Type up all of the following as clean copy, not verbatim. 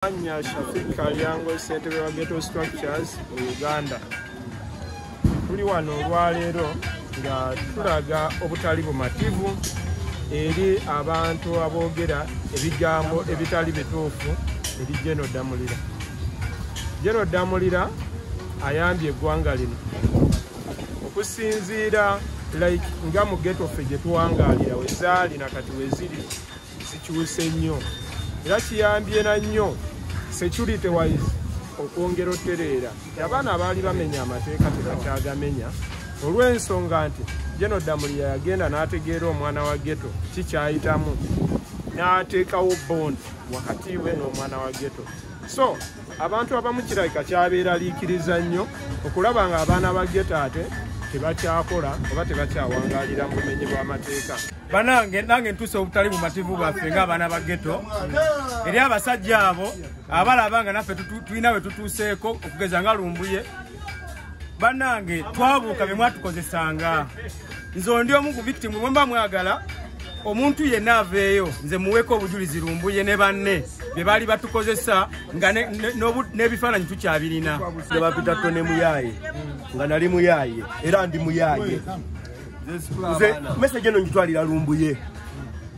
Anya Shafik Kalyango ssentebe wa Ghetto Structures mu Uganda. Tuli wano olwaleero nga tulaga obutali bumativu eri abantu aboogera ebigambo ebitali bituufu eri General Damulira. General Damulira ayambye eggwanga lino okusinziira nga mu ghetto ffe gye tuwangaalira we zaali na kati we ziri zikyuse nnyo. Era kiyambye na nnyo security wise okwongera ottereera abaana abaali bamenya amateeka tebakyagamenya olw'ensonga nti General Damulira yagenda n'ategeera omwana wa ghetto kikyayitamu n'ateekawo bond wakati we n'omwana wa ghetto. So abantu abamu kirabika kyabeeraliikiriza nnyo okulaba nga abaana ba ghetto ate tebakyakola oba tebakyawangaalira mu bumenyi bw'amateeka. Banange nange ntuse obutali bumativu bwaffe ng'abaana ba ghetto eri abasajja abo abalaba nga naffe tulina we tutuuseeko okugeza nga Lumbuye. Banange twabuuka bye mwatukozesanga. Nze ndi omu ku victim bwe mba mwagala omuntu yenna aveeyo nze muweeko obujulizi Lumbuye ne banne bye baali batukozesa nga n'ebifaananyi tukyabirina. Bapita Tone Muyaye nga nali Muyaye era ndi Muyaye. Nze message eno njitwalira Lumbuye.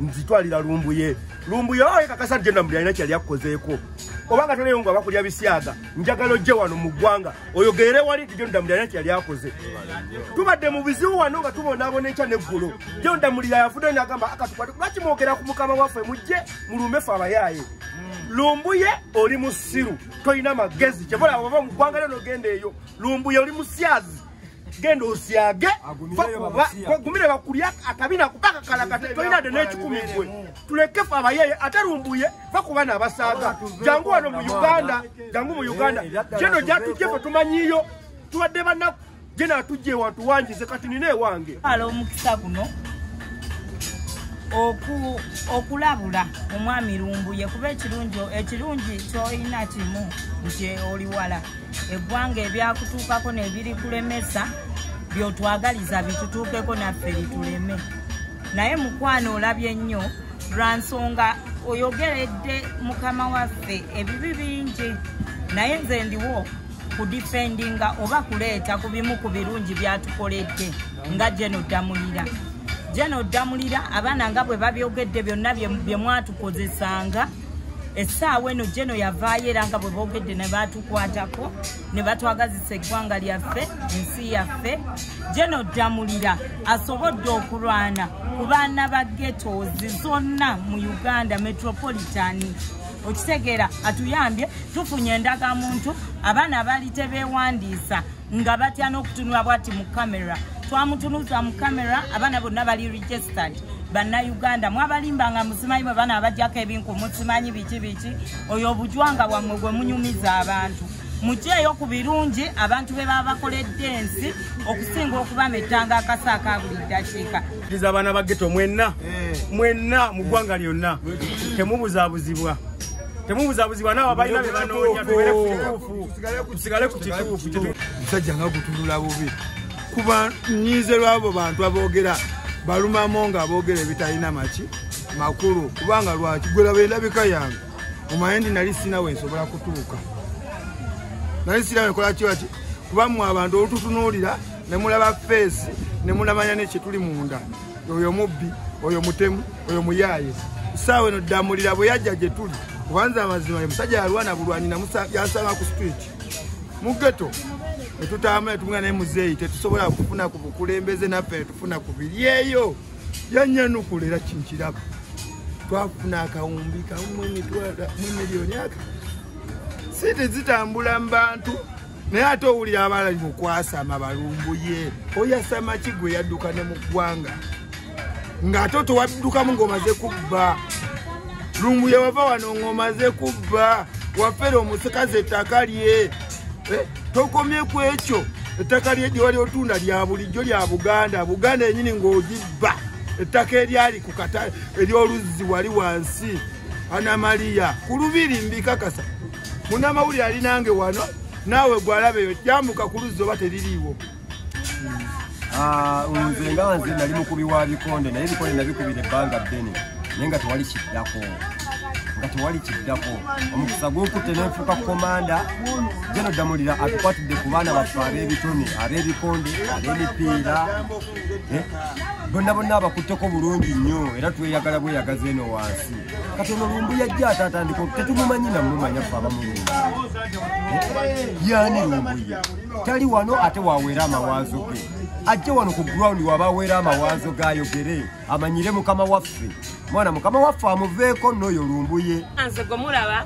Njitwalira Lumbuye. Lumbuye oyo kakasa General Damulira alina kyali akozeeko. Obanga toleyo ngo abakulya bisyaga njagalo gye wano mu ggwanga oyogere wali General Damulira alina kyali akoze. Tubadde mu bizibu wano nga tubonaabona ekya n'eggulu. General Damulira yafudde n'agamba akatukwate lwaki mwogera ku mukama waffe mujje mulume ffe abayaye. Lumbuye oli musiru toyina magezi kyebola bava mu ggwanga lino genda eyo. Lumbuye oli musyazi genda osyage gumire bakulya akabina kupaka kalakate toyina de n'ekikumi gwe tuleke ffe abayaye ate Lumbuye bakuba n'abasaaga jangu wano mu Uganda jangu mu Uganda jeno gyatujje ffe tumanyiyo tubadde bannaku jena atujje wantu wangize kati nina ewange ala omukisa guno okulabula omwami Lumbuye kuba ekirungi ky'olina kimu nti oli wala eggwanga ebyakutuukako n'ebiri kulemesa byotwagaliza bitutuukeko naffe lituleme. Naye mukwano olabye nnyo lwa nsonga oyogeredde mukama waffe ebibi bingi naye nze ndiwo kudifendinga oba kuleeta ku bimu ku birungi byatukoledde nga General Damulira. General Damulira abaana nga bwe babyogedde byonna bye mwatukozesanga essaawa eno General yavaayo era nga bwe boogedde ne batukwatako ne batwagazisa eggwanga lyaffe ensi yaffe. General Damulira asobodde okulwana ku baana ba ghettozi zonna mu Uganda metropolitan. Okitegeera atuyambye tufunye endagamuntu abaana abaali tebeewandiisa nga batya n'okutunula bwati mu kamera twamutunuza mu kamera abaana bonna bali registered banna Uganda mwabalimba nga musimanyi mwe bana abajjako ebinku musimanyi biki oyo obujwanga bwammwe gwe munyumiza abantu mujjeeyo ku birungi abantu be baba bakoledde ensi okusinga okubamettanga akasa aka buli ddakiika. Kiza abaana ba ghetto mwenna mu ggwanga lyonna temubuzaabuzibwa nawe balina be banoonya tusigale ku kituufu. Musajja nga gutunula bubi kuba nyize lwabo bantu aboogera balumamo nga aboogera ebitalina makulu kubanga lwaki gwera bendabika yange omanyi nali sinawe nsobola kutuuka nali sinawe nkola kiwaki kuba mmwe abantu olututunuulira ne mulaba feesi ne mulamanya n'ekituli munda oyo mubbi oyo mutemu oyo muyaye. Ssaawa eno Damulira bwe yajja gye tuli kubanza amazima ye musajja yalwana bulwanyi yansanga ku street mu ghetto etutambula tumuna naye muzeeyi tetusobola kufuna ku bukulembeze naffe tufuna ku biri eyo yanyanukula era kinkiraba twafuna akawumbi kamu miliyoni aka sente zitambula mu bantu naye ate owulira abalali mu kwasama Balumbuye oyasama kigwe yadduka ne mu ggwanga ng'ate towaddukamu ng'omaze kubba. Lumbuye wava wano ng'omaze kubba wafera omusekazi ettaka lye tokomye ku ekyo ettaka lye gye wali otunda lya bulijjo lya Buganda yennyini ng'ogibba ettaka eryali ku katale ery'oluzzi wali wansi Anamaliya ku Lubiri mbikakasa munnamawulire ali nange wano naawe gwalabeyo jambuka ku luzzi oba teririiwo. Nze nga nze nali mukubi wa bikonde naye ebikonde nabikubira ebbanga ddene naye nga tewali kiddako nga tewali kiddako omukisa gw'okutte n'enfuuka komanda General Damulira atukwatidde ku baana baffe ab'ebitone ab'ebikonde ab'emipiira bonna bonna abakutteko bulungi nnyo era tweyagala bweyagaza eno wansi kati ono Lumbuye ajja atatandika tetumumanyi namumanya ffe abamulungi yaani Lumbuye tali wano ate waweera amawaazo ge ajje wano ku ground wabaweera amawaazo gayogere amanyire mukama waffe mwana mukama waffe amuveeko n'oyo Lumbuye nze gwe mulaba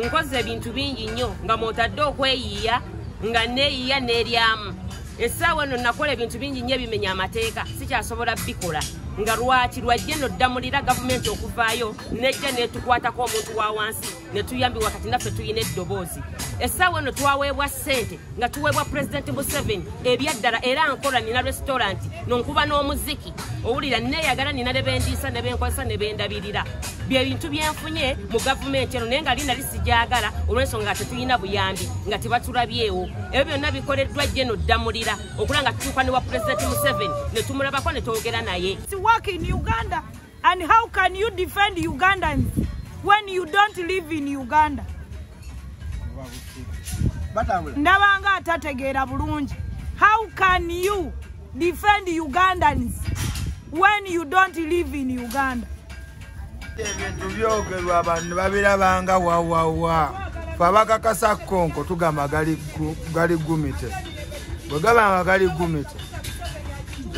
nkoze ebintu bingi nnyo nga mwotadde okweyiiya nga neeyiiya n'eryamu essaawa eno nakola ebintu bingi nnyo ebimenya amateeka sikyasobola bikola nga lwaki lwajje Damulira gavumenti okuvaayo nejja netukwatako omuntu wa wansi netuyambibwa kati naffe tuyina eddoboozi essaawa eno twaweebwa ssente nga tuweebwa President Museveni ebyaddala era nkola nina restaurant nonkuba n'omuziki owulira neeyagala nina ne bendiisa ne benkozesa ne bendabirira byebintu byenfunye mu gavumenti eno naye nga linali sijagala olw'ensonga nga tetuyina buyambi nga tebatulabyewo ebyo byonna bikoleddwa General Damulira okula nga tutuuka ne wa President Museveni ne tumulabako ne twogera naye. Work in Uganda, and how can you defend Ugandans when you don't live in Uganda? Ndabanga atategeera bulungi. How can you defend Ugandans when you don't live in Uganda? Ebintu byogerwa abantu babirabanga wawawa fabakakasa konko tugamba gali gumite bwe gabanga gali gumite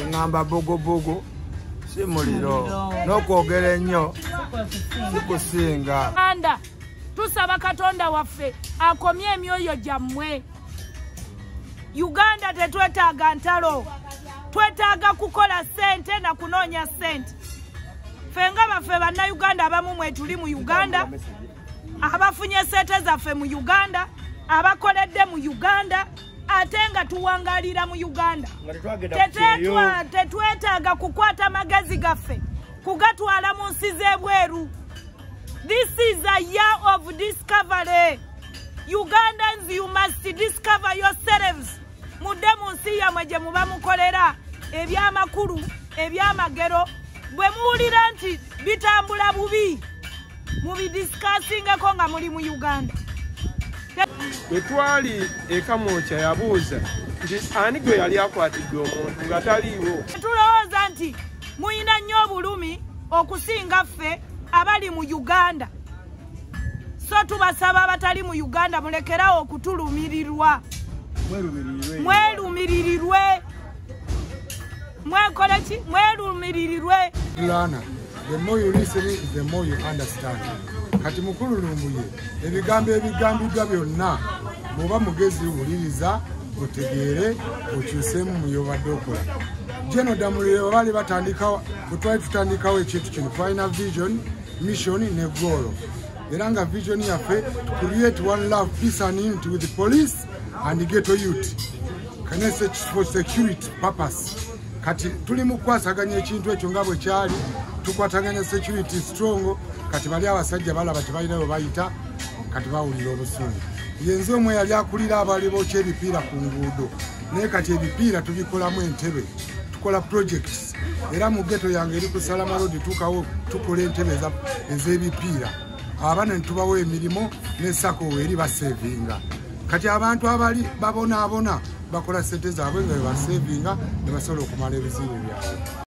ngamba bogobogo si muliro n'okwogera ennyo sikusinga anda tusaba Katonda waffe akomye emyoyo gyammwe. Uganda tetwetaaga ntalo, twetaaga kukola ssente na kunoonya ssente. Ffe nga baffe bannayuganda abamu mwe tuli mu Uganda, abafunye ssente zaffe mu Uganda, abakoledde mu Uganda, ate nga tuwangalira mu Uganda. Tetwetaaga kukwata magezi gaffe kugatwala mu nsi z'ebweru. This is a year of discovery. Ugandans, you must discover yourselves. Mudde mu nsi yammwe gye muba mukolera ebyamakulu ebyamagero bwe muwulira nti bitambula bubi mubidiscussingeko nga muli mu Uganda. Bwe twali ekamwokya yabuuza nti ani gwe yali akwatidde omuntu nga taliiwo. Tulowooza nti muyina nnyo obulumi okusinga ffe abali mu Uganda. So tubasaba abatali mu Uganda mulekerawo okutulumirirwa. Mwerumiririrwe. Mwekole ki? Mwerumiririrwe. Lana, the more you listen, the more you understand. Kati mukulu Lumbuye, ebigambiddwa byonna muba mugezi wuliriza otegeere okyusemu muyobadde okola. General Damulira bali batandikawo bwe tutandikawo ekintu kino twalina vision, mission ne goal. Era nga vision yaffe to create one love, peace and unity with the police and the ghetto youth. Connect for security purpose. Kati tuli mu kwasaganya ekintu ekyo nga bwe kyali tukwataganya security strong. Kati bali abasajja balaba tebalina bwe bayita kati bawulira obusungu. Yenze omwe yali akulira abali bookya ebipiira ku nguudo naye kati ebipiira tubikolamu entebe tukola projects era mu ghetto yange eri ku Salama Road tukawo tukola entebe ez'ebipiira abaana ne tubawo emirimu ne sako eri basevinga kati abantu abali babonaabona bakola ssente zaabwe nga basevinga ne basobola okumala ebizibu byabwe.